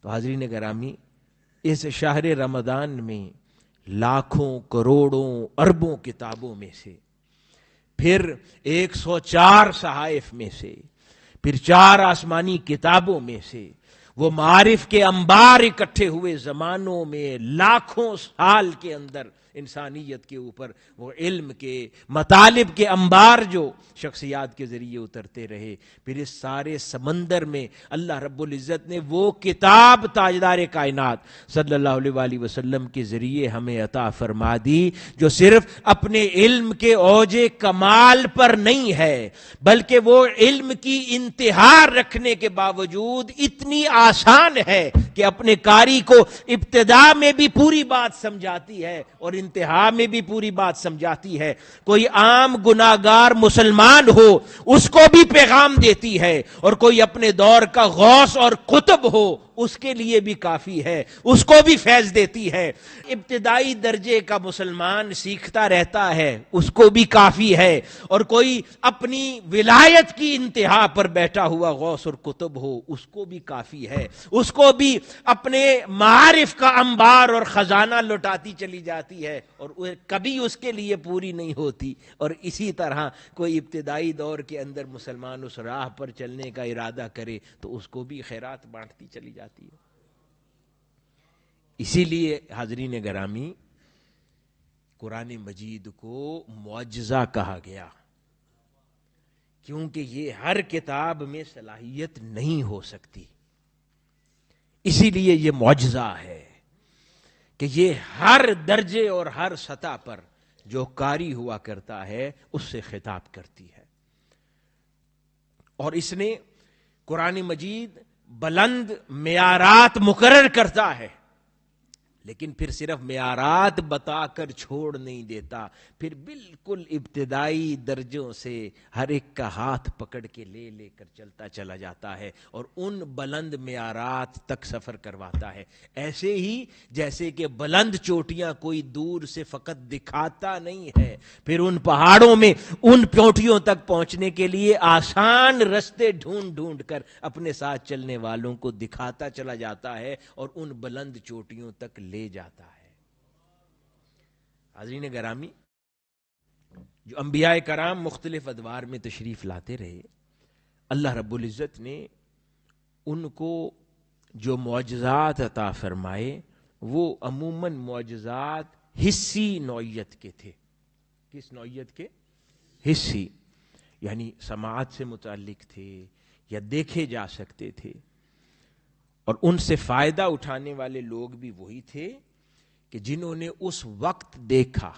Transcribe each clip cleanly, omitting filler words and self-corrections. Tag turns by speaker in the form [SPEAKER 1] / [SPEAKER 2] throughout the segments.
[SPEAKER 1] تو حاضرین گرامی، اس شہر رمضان میں لاکھوں کروڑوں اربوں کتابوں میں سے، پھر 104 صحائف میں سے، پھر 4 آسمانی کتابوں میں سے وہ معارف کے انبار اکٹھے ہوئے زمانوں میں لاکھوں سال کے اندر انسانیت کے اوپر وہ علم کے مطالب کے انبار جو شخصیات کے ذریعے اترتے رہے، پھر اس سارے سمندر میں اللہ رب العزت نے وہ کتاب تاجدار کائنات صلی اللہ علیہ وآلہ وسلم کے ذریعے ہمیں عطا فرما دی، جو صرف اپنے علم کے اوج کمال پر نہیں ہے بلکہ وہ علم کی انتہا رکھنے کے باوجود اتنی آسان ہے کہ اپنے قاری کو ابتدا میں بھی پوری بات سمجھاتی ہے اور انتہا میں بھی پوری بات سمجھاتی ہے۔ کوئی عام گناہگار مسلمان ہو اس کو بھی پیغام دیتی ہے، اور کوئی اپنے دور کا غوث اور قطب ہو اس کے لیے بھی کافی ہے، اس کو بھی فیض دیتی ہے۔ ابتدائی درجے کا مسلمان سیکھتا رہتا ہے، اس کو بھی کافی ہے، اور کوئی اپنی ولایت کی انتہا پر بیٹھا ہوا غوث اور قطب ہو اس کو بھی کافی ہے، اس کو بھی اپنے معارف کا انبار اور خزانہ لٹاتی چلی جاتی ہے اور کبھی اس کے لیے پوری نہیں ہوتی۔ اور اسی طرح کوئی ابتدائی دور کے اندر مسلمان اس راہ پر چلنے کا ارادہ کرے تو اس کو بھی خیرات بانٹتی چلی جاتی ہے۔ اسی لیے حاضرین گرامی، قرآن مجید کو معجزہ کہا گیا، کیونکہ یہ ہر کتاب میں صلاحیت نہیں ہو سکتی، اسی لیے یہ معجزہ ہے کہ یہ ہر درجے اور ہر سطح پر جو قاری ہوا کرتا ہے اس سے خطاب کرتی ہے۔ اور اس نے قرآن مجید بلند معیارات مقرر کرتا ہے، لیکن پھر صرف معیارات بتا کر چھوڑ نہیں دیتا، پھر بالکل ابتدائی درجوں سے ہر ایک کا ہاتھ پکڑ کے لے لے کر چلتا چلا جاتا ہے اور ان بلند معیارات تک سفر کرواتا ہے۔ ایسے ہی جیسے کہ بلند چوٹیاں کوئی دور سے فقط دکھاتا نہیں ہے، پھر ان پہاڑوں میں ان چوٹیوں تک پہنچنے کے لیے آسان رستے ڈھونڈ ڈھونڈ کر اپنے ساتھ چلنے والوں کو دکھاتا چلا جاتا ہے اور ان بلند چوٹیوں تک لے جاتا ہے۔ حاضرین گرامی، جو انبیاء کرام مختلف ادوار میں تشریف لاتے رہے، اللہ رب العزت نے ان کو جو معجزات عطا فرمائے وہ عموماً معجزات حسی نوعیت کے تھے۔ کس نوعیت کے؟ حسی، یعنی سماعت سے متعلق تھے یا دیکھے جا سکتے تھے، اور ان سے فائدہ اٹھانے والے لوگ بھی وہی تھے کہ جنہوں نے اس وقت دیکھا۔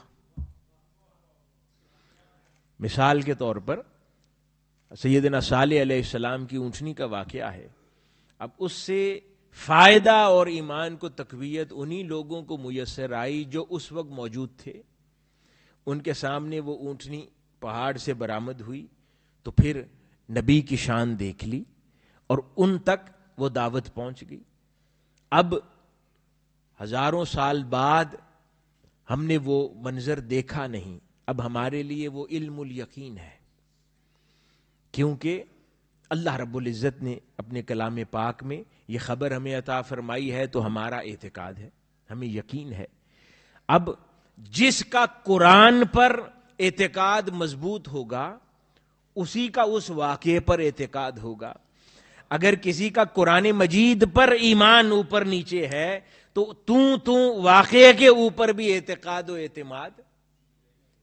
[SPEAKER 1] مثال کے طور پر سیدنا صالح علیہ السلام کی اونٹنی کا واقعہ ہے۔ اب اس سے فائدہ اور ایمان کو تقویت انہی لوگوں کو میسر آئی جو اس وقت موجود تھے۔ ان کے سامنے وہ اونٹنی پہاڑ سے برآمد ہوئی تو پھر نبی کی شان دیکھ لی اور ان تک وہ دعوت پہنچ گئی۔ اب ہزاروں سال بعد ہم نے وہ منظر دیکھا نہیں، اب ہمارے لیے وہ علم الیقین ہے، کیونکہ اللہ رب العزت نے اپنے کلام پاک میں یہ خبر ہمیں عطا فرمائی ہے تو ہمارا اعتقاد ہے، ہمیں یقین ہے۔ اب جس کا قرآن پر اعتقاد مضبوط ہوگا اسی کا اس واقعے پر اعتقاد ہوگا۔ اگر کسی کا قرآن مجید پر ایمان اوپر نیچے ہے تو واقعے کے اوپر بھی اعتقاد و اعتماد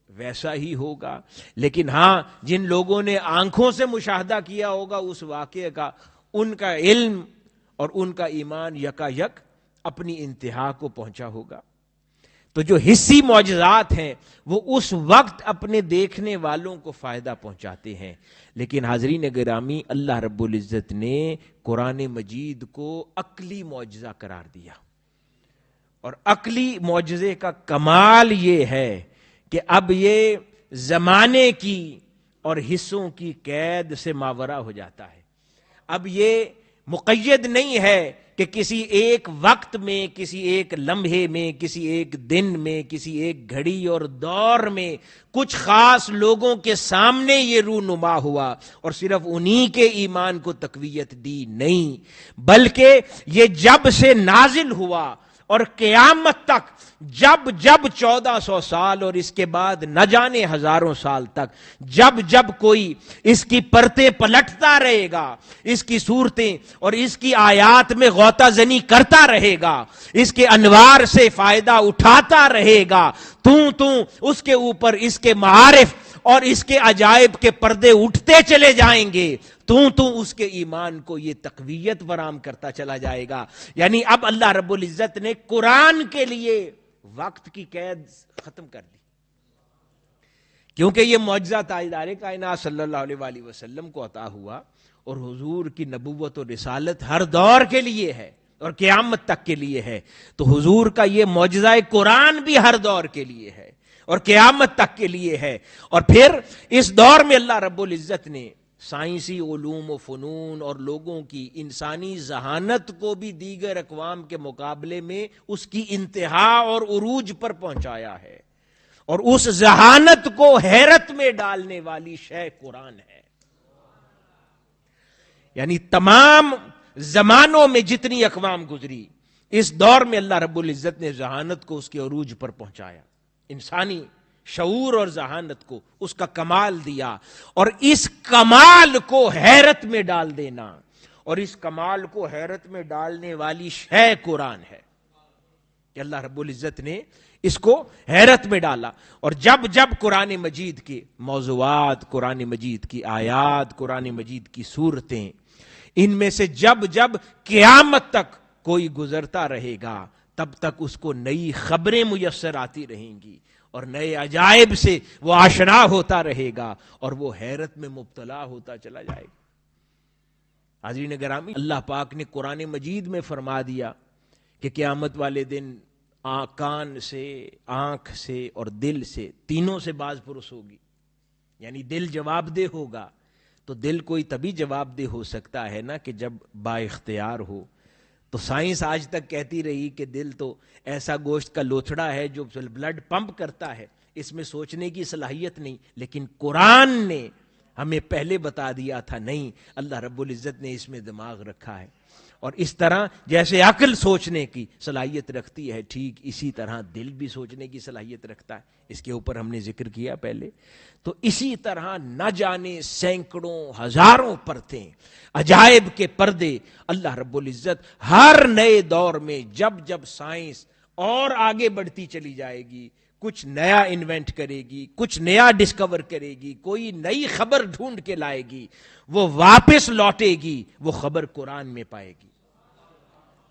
[SPEAKER 1] ویسا ہی ہوگا۔ لیکن ہاں، جن لوگوں نے آنکھوں سے مشاہدہ کیا ہوگا اس واقعے کا، ان کا علم اور ان کا ایمان یکا یک اپنی انتہا کو پہنچا ہوگا۔ تو جو حسی معجزات ہیں وہ اس وقت اپنے دیکھنے والوں کو فائدہ پہنچاتے ہیں، لیکن حاضرین گرامی، اللہ رب العزت نے قرآن مجید کو عقلی معجزہ قرار دیا، اور عقلی معجزے کا کمال یہ ہے کہ اب یہ زمانے کی اور حصوں کی قید سے ماورا ہو جاتا ہے۔ اب یہ مقید نہیں ہے کہ کسی ایک وقت میں، کسی ایک لمحے میں، کسی ایک دن میں، کسی ایک گھڑی اور دور میں کچھ خاص لوگوں کے سامنے یہ رونما ہوا اور صرف انہی کے ایمان کو تقویت دی، نہیں، بلکہ یہ جب سے نازل ہوا اور قیامت تک جب 1400 سال اور اس کے بعد نہ جانے ہزاروں سال تک جب کوئی اس کی پرتیں پلٹتا رہے گا، اس کی صورتیں اور اس کی آیات میں غوطہ زنی کرتا رہے گا، اس کے انوار سے فائدہ اٹھاتا رہے گا، تو اس کے اوپر اس کے معارف اور اس کے عجائب کے پردے اٹھتے چلے جائیں گے، تو اس کے ایمان کو یہ تقویت فراہم کرتا چلا جائے گا۔ یعنی اب اللہ رب العزت نے قرآن کے لیے وقت کی قید ختم کر دی، کیونکہ یہ معجزہ تاجدار کائنات صلی اللہ علیہ وآلہ وسلم کو عطا ہوا اور حضور کی نبوت و رسالت ہر دور کے لیے ہے اور قیامت تک کے لیے ہے، تو حضور کا یہ معجزہ قرآن بھی ہر دور کے لیے ہے اور قیامت تک کے لیے ہے۔ اور پھر اس دور میں اللہ رب العزت نے سائنسی علوم و فنون اور لوگوں کی انسانی ذہانت کو بھی دیگر اقوام کے مقابلے میں اس کی انتہا اور عروج پر پہنچایا ہے، اور اس ذہانت کو حیرت میں ڈالنے والی شے قرآن ہے۔ یعنی تمام زمانوں میں جتنی اقوام گزری، اس دور میں اللہ رب العزت نے ذہانت کو اس کے عروج پر پہنچایا، انسانی شعور اور ذہانت کو اس کا کمال دیا، اور اس کمال کو حیرت میں ڈال دینا، اور اس کمال کو حیرت میں ڈالنے والی شے قرآن ہے کہ اللہ رب العزت نے اس کو حیرت میں ڈالا۔ اور جب قرآن مجید کے موضوعات، قرآن مجید کی آیات، قرآن مجید کی صورتیں، ان میں سے جب قیامت تک کوئی گزرتا رہے گا، تب تک اس کو نئی خبریں میسر آتی رہیں گی اور نئے عجائب سے وہ آشنا ہوتا رہے گا اور وہ حیرت میں مبتلا ہوتا چلا جائے گا۔ حاضرین گرامی، اللہ پاک نے قرآن مجید میں فرما دیا کہ قیامت والے دن کان سے، آنکھ سے اور دل سے، تینوں سے باز پرس ہوگی، یعنی دل جواب دہ ہوگا۔ تو دل کوئی تبھی جواب دہ ہو سکتا ہے نا کہ جب با اختیار ہو۔ تو سائنس آج تک کہتی رہی کہ دل تو ایسا گوشت کا لوتھڑا ہے جو بلڈ پمپ کرتا ہے، اس میں سوچنے کی صلاحیت نہیں، لیکن قرآن نے ہمیں پہلے بتا دیا تھا نہیں، اللہ رب العزت نے اس میں دماغ رکھا ہے، اور اس طرح جیسے عقل سوچنے کی صلاحیت رکھتی ہے، ٹھیک اسی طرح دل بھی سوچنے کی صلاحیت رکھتا ہے، اس کے اوپر ہم نے ذکر کیا پہلے۔ تو اسی طرح نہ جانے سینکڑوں ہزاروں پرتیں، عجائب کے پردے اللہ رب العزت ہر نئے دور میں جب سائنس اور آگے بڑھتی چلی جائے گی، کچھ نیا انوینٹ کرے گی، کچھ نیا ڈسکور کرے گی، کوئی نئی خبر ڈھونڈ کے لائے گی، وہ واپس لوٹے گی، وہ خبر قرآن میں پائے گی۔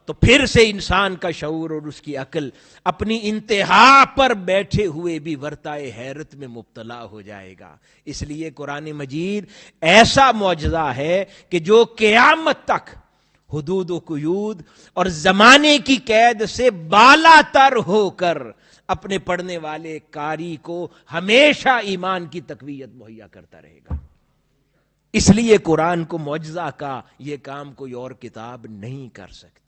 [SPEAKER 1] تو پھر سے انسان کا شعور اور اس کی عقل اپنی انتہا پر بیٹھے ہوئے بھی ورطائے حیرت میں مبتلا ہو جائے گا۔ اس لیے قرآن مجید ایسا معجزہ ہے کہ جو قیامت تک حدود و قیود اور زمانے کی قید سے بالا تر ہو کر اپنے پڑھنے والے قاری کو ہمیشہ ایمان کی تقویت مہیا کرتا رہے گا۔ اس لیے قرآن کو معجزہ کا یہ کام کوئی اور کتاب نہیں کر سکتی۔